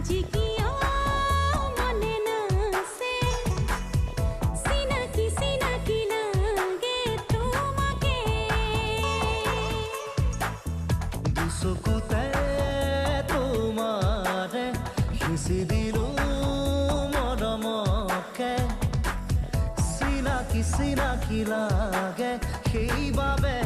আজি কিয় মনে নাছে চিনাকি চিনাকি লাগে তোমাকে দুচকুতে তোমাৰে সিঁচি দিলো মৰমকে চিনাকি চিনাকি লাগে সেইবাবে